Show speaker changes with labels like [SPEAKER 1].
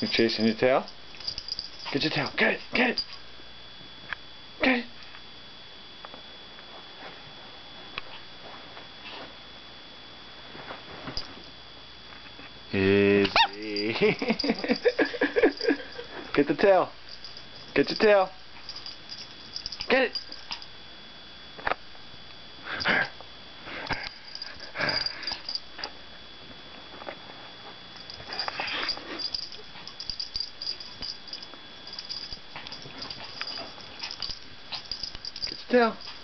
[SPEAKER 1] You chasing your tail? Get your tail. Get it. Get it. Get it. Easy. Get the tail. Get your tail. Get it. Get your tail.